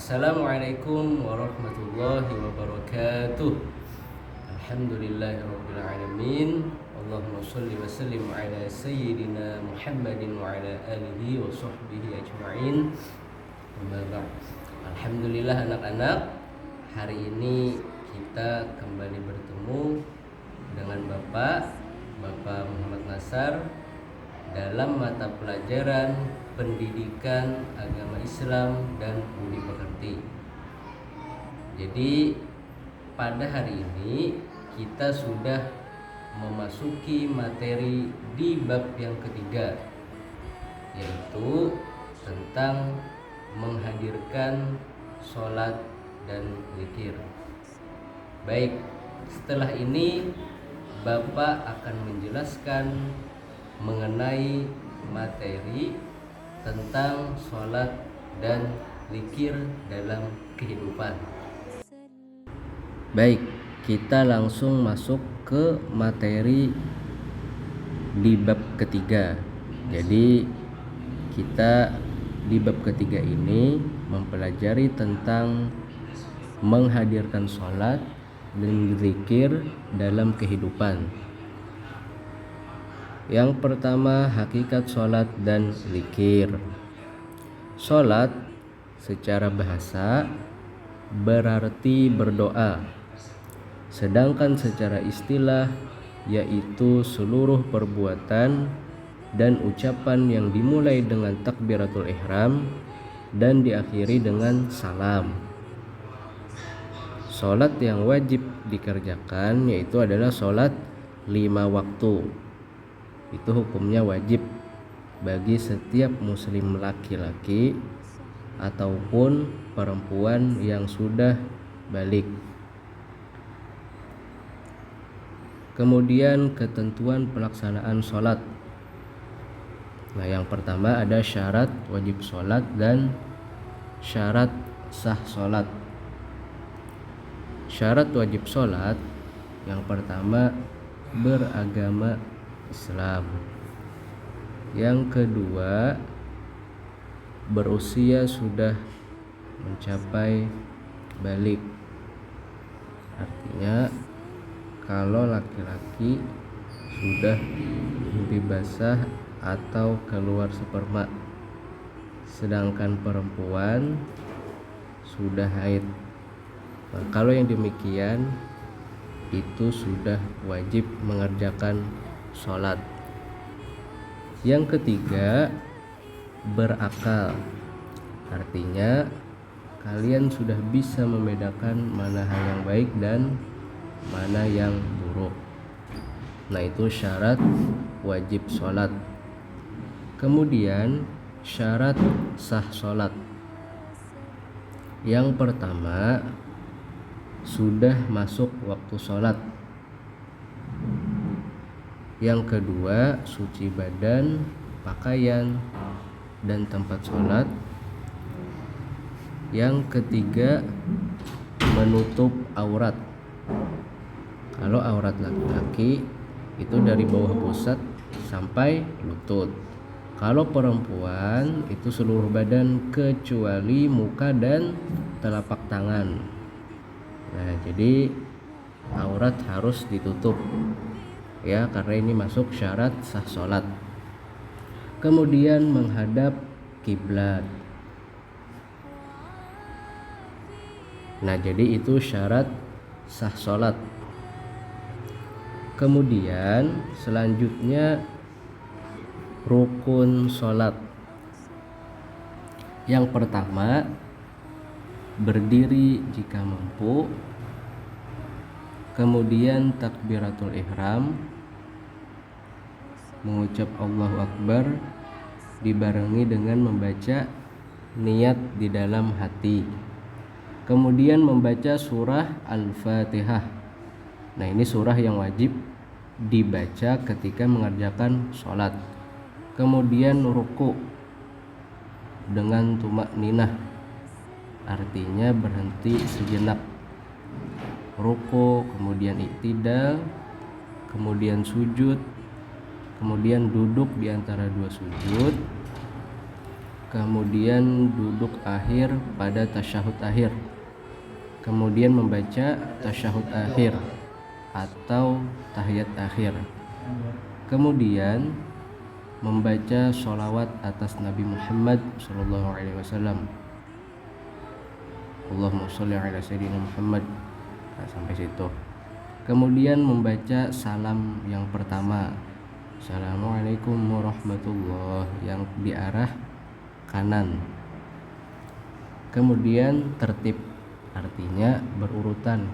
Assalamualaikum warahmatullahi wabarakatuh. Alhamdulillahirabbil alamin. Allahumma shalli wa sallim ala sayyidina Muhammadin wa ala alihi wa sahbihi ajma'in. Amma ba'd. Alhamdulillah anak-anak, hari ini kita kembali bertemu dengan Bapak Muhammad Nasar dalam mata pelajaran Pendidikan Agama Islam dan Budi Pekerti. Jadi pada hari ini kita sudah memasuki materi di bab yang ketiga, yaitu tentang menghadirkan sholat dan zikir. Baik, setelah ini Bapak akan menjelaskan mengenai materi tentang sholat dan zikir dalam kehidupan. Baik, kita langsung masuk ke materi di bab ketiga. Jadi kita di bab ketiga ini mempelajari tentang menghadirkan sholat dan zikir dalam kehidupan. Yang pertama, hakikat sholat dan zikir. Sholat secara bahasa berarti berdoa, sedangkan secara istilah yaitu seluruh perbuatan dan ucapan yang dimulai dengan takbiratul ihram dan diakhiri dengan salam. Sholat yang wajib dikerjakan yaitu adalah sholat 5 waktu. Itu hukumnya wajib bagi setiap muslim laki-laki ataupun perempuan yang sudah balik. Kemudian ketentuan pelaksanaan sholat. Nah, yang pertama ada syarat wajib sholat dan syarat sah sholat. Syarat wajib sholat yang pertama beragama Islam. Yang kedua, berusia sudah mencapai balik. Artinya kalau laki-laki sudah mimpi basah atau keluar sperma, sedangkan perempuan sudah haid. Nah, kalau yang demikian itu sudah wajib mengerjakan sholat. Yang ketiga, berakal. Artinya kalian sudah bisa membedakan mana hal yang baik dan mana yang buruk. Nah, itu syarat wajib sholat. Kemudian syarat sah sholat. Yang pertama, sudah masuk waktu sholat. Yang kedua, suci badan, pakaian, dan tempat sholat. Yang ketiga, menutup aurat. Kalau aurat laki-laki itu dari bawah pusat sampai lutut. Kalau perempuan itu seluruh badan kecuali muka dan telapak tangan. Nah, jadi aurat harus ditutup ya, karena ini masuk syarat sah sholat. Kemudian menghadap kiblat. Nah, jadi itu syarat sah sholat. Kemudian selanjutnya rukun sholat. Yang pertama, berdiri jika mampu. Kemudian takbiratul ihram, mengucap Allahu Akbar dibarengi dengan membaca niat di dalam hati. Kemudian membaca surah Al-Fatihah. Nah, ini surah yang wajib dibaca ketika mengerjakan sholat. Kemudian ruku dengan tumakninah, artinya berhenti sejenak. Ruku, kemudian iktidal, kemudian sujud, kemudian duduk di antara dua sujud, kemudian duduk akhir pada tasyahud akhir, kemudian membaca tasyahud akhir atau tahiyat akhir, kemudian membaca sholawat atas Nabi Muhammad SAW. Allahumma sholli ala sayyidina Muhammad. Nah, sampai situ. Kemudian membaca salam yang pertama, Assalamualaikum warahmatullahi, yang di arah kanan. Kemudian tertib, artinya berurutan.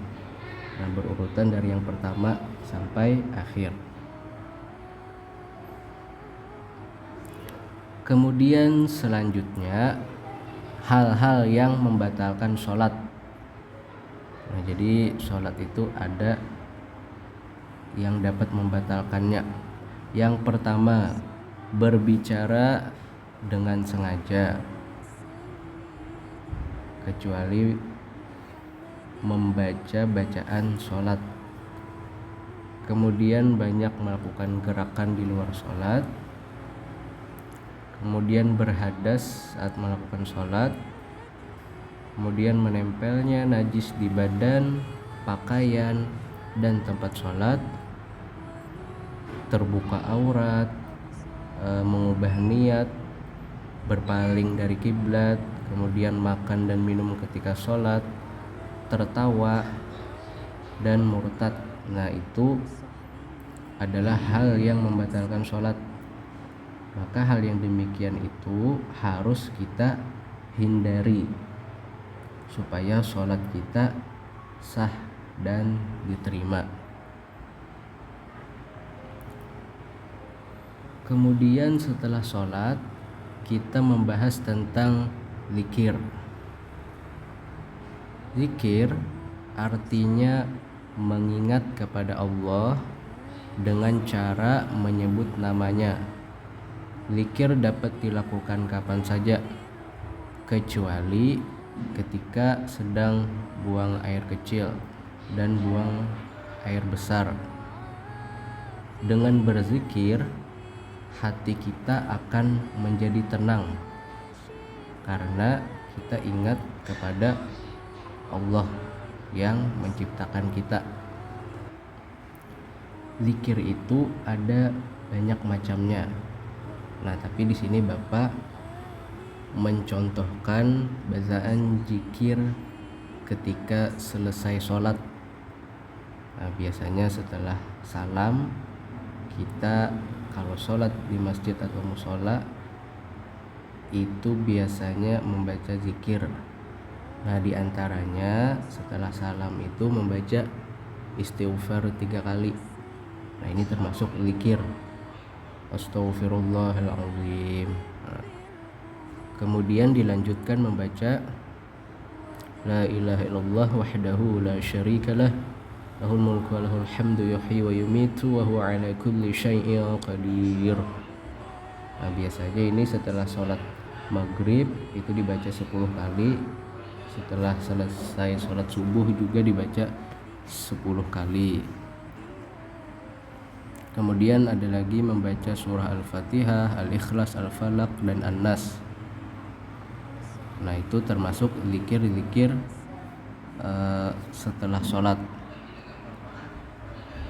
Nah, berurutan dari yang pertama sampai akhir. Kemudian selanjutnya hal-hal yang membatalkan sholat. Nah, jadi sholat itu ada yang dapat membatalkannya. Yang pertama, berbicara dengan sengaja, kecuali membaca bacaan sholat. Kemudian banyak melakukan gerakan di luar sholat. Kemudian berhadas saat melakukan sholat. Kemudian menempelnya najis di badan, pakaian, dan tempat sholat. Terbuka aurat, mengubah niat, berpaling dari kiblat, kemudian makan dan minum ketika sholat, tertawa, dan murtad. Nah, itu adalah hal yang membatalkan sholat. Maka hal yang demikian itu harus kita hindari supaya sholat kita sah dan diterima. Kemudian setelah sholat kita membahas tentang zikir. Zikir artinya mengingat kepada Allah dengan cara menyebut namanya. Zikir dapat dilakukan kapan saja, kecuali ketika sedang buang air kecil dan buang air besar. Dengan berzikir, hati kita akan menjadi tenang karena kita ingat kepada Allah yang menciptakan kita. Zikir itu ada banyak macamnya. Nah, tapi di sini Bapak mencontohkan bacaan zikir ketika selesai sholat. Nah, biasanya setelah salam kita kalau sholat di masjid atau musola itu biasanya membaca zikir. Nah, diantaranya setelah salam itu membaca istighfar 3 kali. Nah, ini termasuk zikir. Astaghfirullahaladzim. Kemudian dilanjutkan membaca La ilaha illallah wahdahu la syarikalah lahul mulku wa lahul hamdu yuhyi wa yumitu wa huwa ala kulli syai'in qadir. Nah, biasanya ini setelah sholat maghrib itu dibaca 10 kali. Setelah selesai sholat subuh juga dibaca 10 kali. Kemudian ada lagi membaca surah Al-Fatihah, Al-Ikhlas, Al-Falaq, dan An-Nas. Nah, itu termasuk zikir-zikir setelah sholat.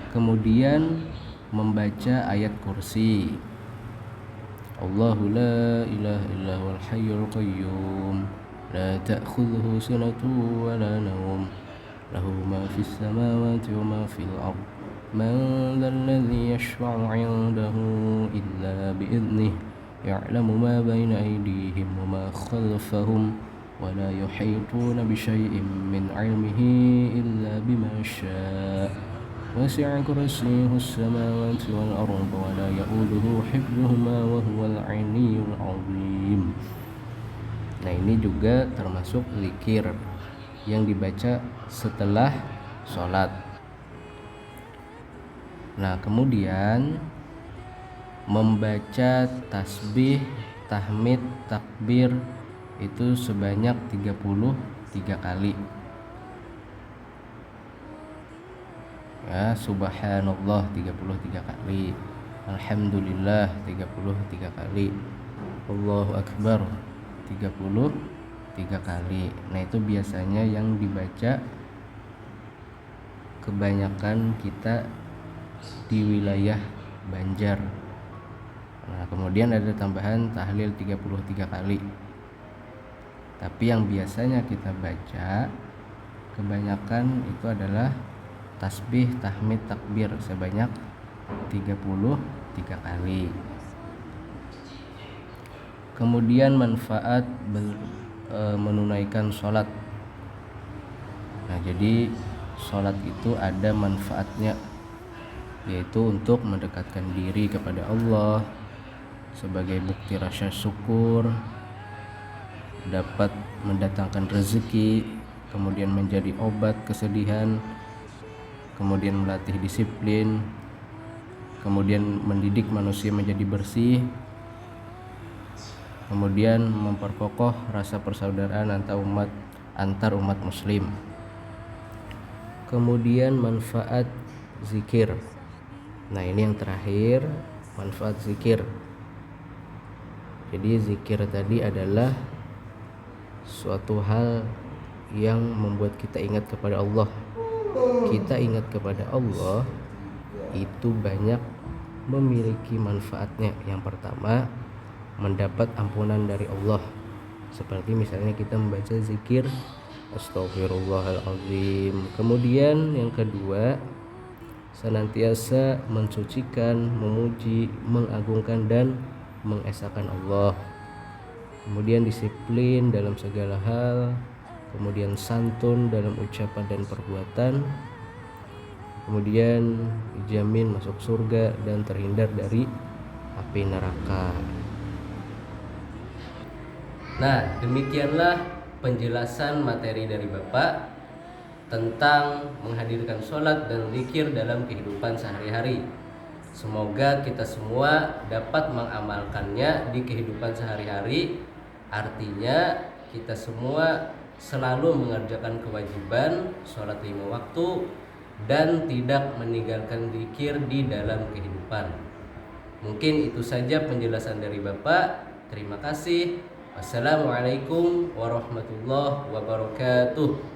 Kemudian membaca ayat kursi. Allahu la ilaha illa huwal hayyul qayyum la ta'khudhuhu sinatun wa la nawm lahu ma fis samawati wa ma fil ardh man dhal ladzi yashfa'u 'indahu illa bi'idhnihi ya'lamu ma bayna aydihim wa ma khalfahum wa la yuhituna bi syai'in min 'ilmihi illa bima syaa' wasi'a kursiyyuhu as-samawati wal arda wa la ya'uduhu hifdhuhuma wa huwal 'aliyyul 'azim. Nah, ini juga termasuk zikir yang dibaca setelah sholat. Nah, kemudian membaca tasbih, tahmid, takbir itu sebanyak 33 kali. Ya, subhanallah 33 kali. Alhamdulillah 33 kali. Allahu akbar 33 kali. Nah, itu biasanya yang dibaca kebanyakan kita di wilayah Banjar. Nah, kemudian ada tambahan tahlil 33 kali. Tapi yang biasanya kita baca kebanyakan itu adalah tasbih, tahmid, takbir sebanyak 33 kali. Kemudian manfaat menunaikan sholat. Nah, jadi sholat itu ada manfaatnya, yaitu untuk mendekatkan diri kepada Allah sebagai bukti rasa syukur, dapat mendatangkan rezeki, kemudian menjadi obat kesedihan, kemudian melatih disiplin, kemudian mendidik manusia menjadi bersih, kemudian memperkokoh rasa persaudaraan antar umat muslim. Kemudian manfaat zikir. Nah, ini yang terakhir, manfaat zikir. Jadi zikir tadi adalah suatu hal yang membuat kita ingat kepada Allah. Kita ingat kepada Allah itu banyak memiliki manfaatnya. Yang pertama, mendapat ampunan dari Allah. Seperti misalnya kita membaca zikir Astaghfirullahaladzim. Kemudian yang kedua, senantiasa mensucikan, memuji, mengagungkan dan mengesahkan Allah. Kemudian disiplin dalam segala hal. Kemudian santun dalam ucapan dan perbuatan. Kemudian dijamin masuk surga dan terhindar dari api neraka. Nah, demikianlah penjelasan materi dari Bapak tentang menghadirkan sholat dan zikir dalam kehidupan sehari-hari. Semoga kita semua dapat mengamalkannya di kehidupan sehari-hari. Artinya kita semua selalu mengerjakan kewajiban sholat 5 waktu dan tidak meninggalkan zikir di dalam kehidupan. Mungkin itu saja penjelasan dari Bapak. Terima kasih. Wassalamualaikum warahmatullahi wabarakatuh.